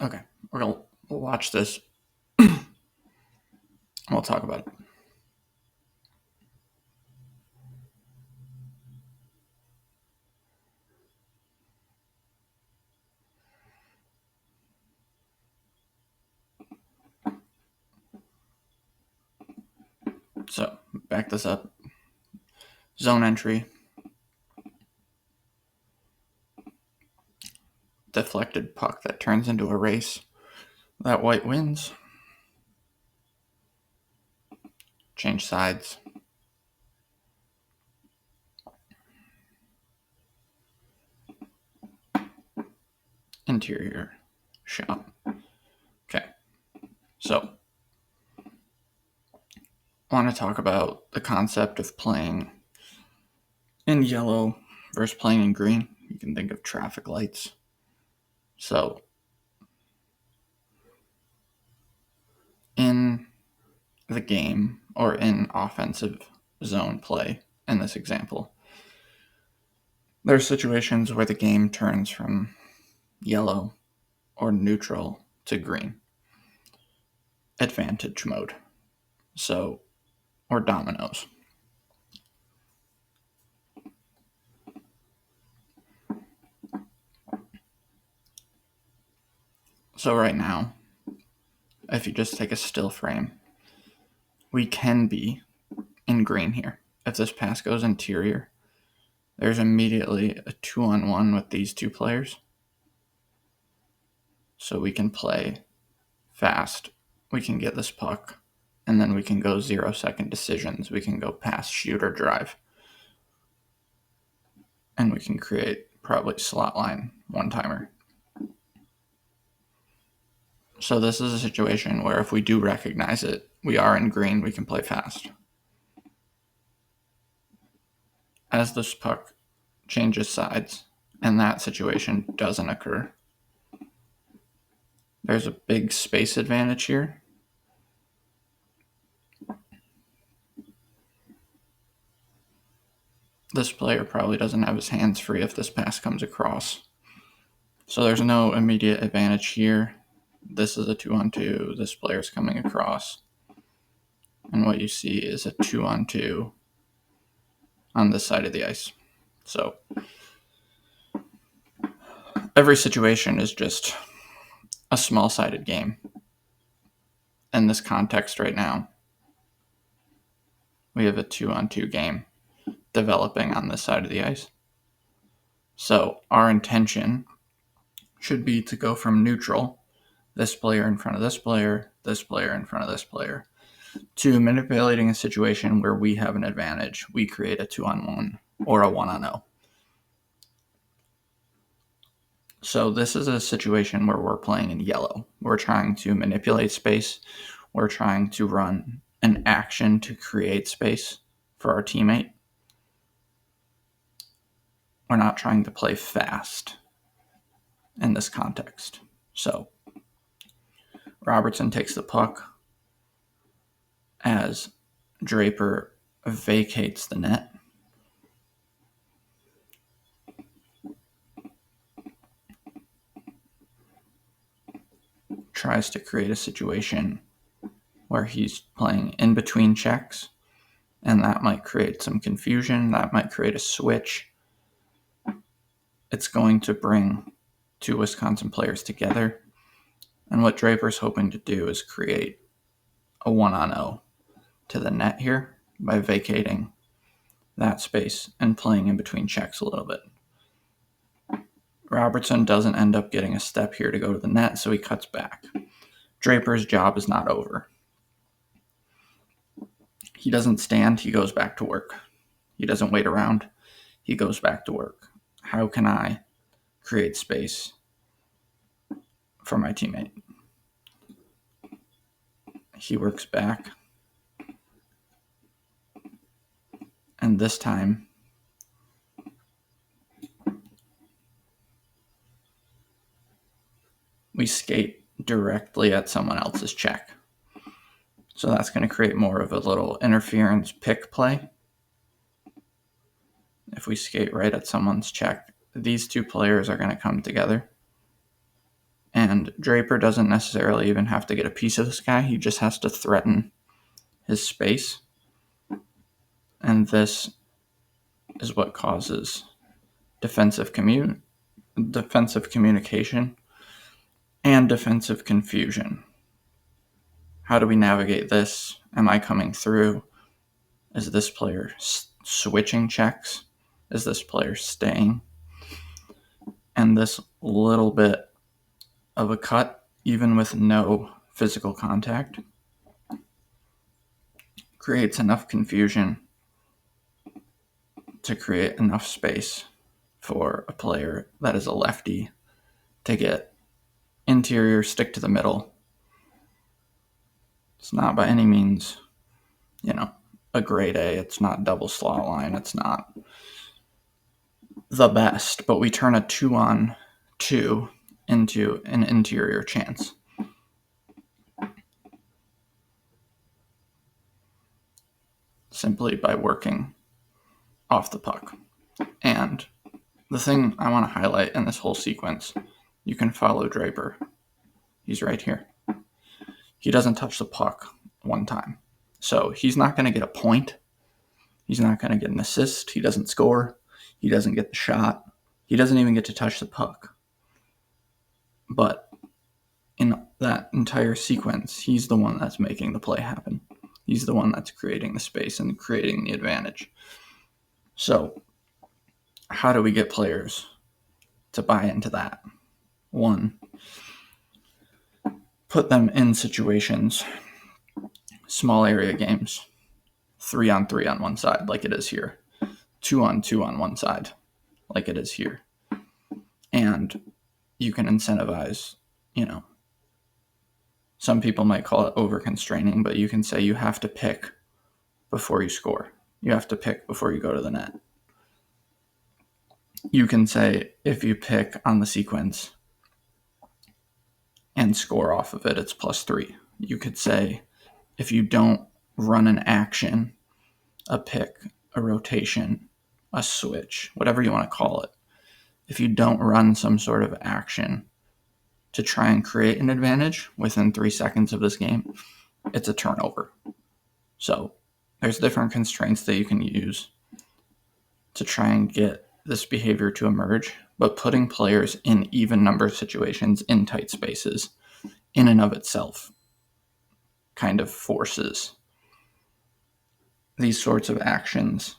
Okay, we'll watch this. We'll talk about it. So, back this up. Zone entry. Deflected puck that turns into a race. That white wins. Change sides. Interior shot. Okay, so I want to talk about the concept of playing in yellow versus playing in green. You can think of traffic lights. So, in the game or in offensive zone play, in this example, there are situations where the game turns from yellow or neutral to green. Advantage mode. So, or dominoes. So, right now, if you just take a still frame, we can be in green here. If this pass goes interior, there's immediately a 2-on-1 with these two players. So we can play fast. We can get this puck, and then we can go 0-second decisions. We can go pass, shoot, or drive. And we can create probably slot line one-timer. So this is a situation where if we do recognize it, we are in green, we can play fast. As this puck changes sides, and that situation doesn't occur, there's a big space advantage here. This player probably doesn't have his hands free if this pass comes across. So there's no immediate advantage here. This is a 2-on-2. This player's coming across. And what you see is a 2-on-2 on this side of the ice. So every situation is just a small-sided game. In this context right now, we have a 2-on-2 game developing on this side of the ice. So our intention should be to go from neutral, this player in front of this player in front of this player, to manipulating a situation where we have an advantage. We create a 2-on-1 or a 1-on-0. So this is a situation where we're playing in yellow. We're trying to manipulate space. We're trying to run an action to create space for our teammate. We're not trying to play fast in this context. So Robertson takes the puck as Draper vacates the net. Tries to create a situation where he's playing in between checks, and that might create some confusion. That might create a switch. It's going to bring two Wisconsin players together. And what Draper's hoping to do is create a 1-on-0 to the net here by vacating that space and playing in between checks a little bit. Robertson doesn't end up getting a step here to go to the net, so he cuts back. Draper's job is not over. He doesn't stand, he goes back to work. He doesn't wait around, he goes back to work. How can I create space for my teammate? He works back, and this time we skate directly at someone else's check. So that's going to create more of a little interference pick play. If we skate right at someone's check, these two players are going to come together. And Draper doesn't necessarily even have to get a piece of this guy. He just has to threaten his space. And this is what causes defensive communication and defensive confusion. How do we navigate this? Am I coming through? Is this player switching checks? Is this player staying? And this little bit of a cut, even with no physical contact, creates enough confusion to create enough space for a player that is a lefty to get interior, stick to the middle. It's not by any means, a grade A. It's not double slot line. It's not the best, but we turn a 2-on-2 into an interior chance. Simply by working off the puck. And the thing I want to highlight in this whole sequence, you can follow Draper. He's right here. He doesn't touch the puck one time. So he's not going to get a point. He's not going to get an assist. He doesn't score. He doesn't get the shot. He doesn't even get to touch the puck. But in that entire sequence, he's the one that's making the play happen. He's the one that's creating the space and creating the advantage. So how do we get players to buy into that? One, put them in situations, small area games, 3-on-3 on one side, like it is here, 2-on-2 on one side, like it is here. And you can incentivize, some people might call it over-constraining, but you can say you have to pick before you score. You have to pick before you go to the net. You can say if you pick on the sequence and score off of it, it's +3. You could say if you don't run an action, a pick, a rotation, a switch, whatever you want to call it, if you don't run some sort of action to try and create an advantage within 3 seconds of this game, it's a turnover. So there's different constraints that you can use to try and get this behavior to emerge, but putting players in even number situations in tight spaces in and of itself kind of forces these sorts of actions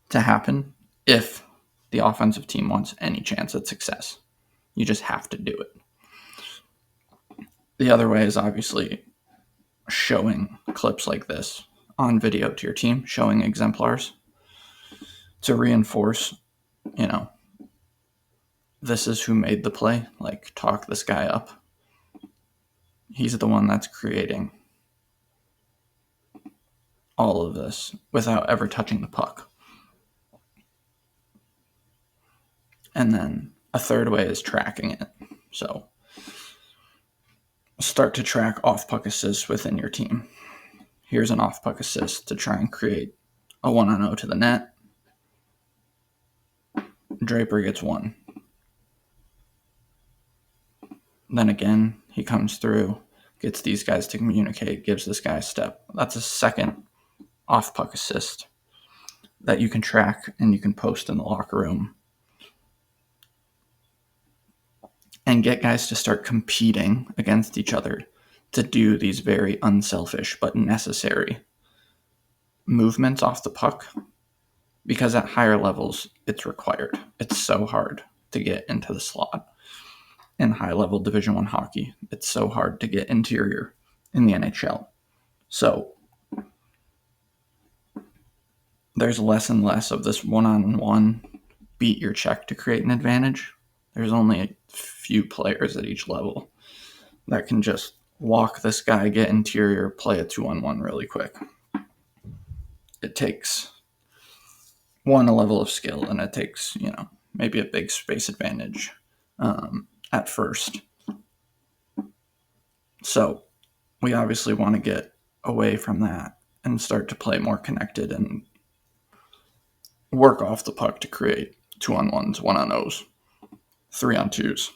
to happen if the offensive team wants any chance at success. You just have to do it. The other way is obviously showing clips like this on video to your team, showing exemplars to reinforce, this is who made the play, like talk this guy up. He's the one that's creating all of this without ever touching the puck. And then a third way is tracking it. So start to track off-puck assists within your team. Here's an off-puck assist to try and create a 1-on-0 to the net. Draper gets 1. Then again, he comes through, gets these guys to communicate, gives this guy a step. That's a second off-puck assist that you can track and you can post in the locker room and get guys to start competing against each other to do these very unselfish but necessary movements off the puck, because at higher levels, it's required. It's so hard to get into the slot in high-level Division I hockey. It's so hard to get interior in the NHL. So there's less and less of this one-on-one beat your check to create an advantage. There's only a few players at each level that can just walk this guy, get interior, play a 2-on-1 really quick. It takes a level of skill, and it takes, maybe a big space advantage at first. So we obviously want to get away from that and start to play more connected and work off the puck to create 2-on-1s, 1-on-0s, 3-on-2s.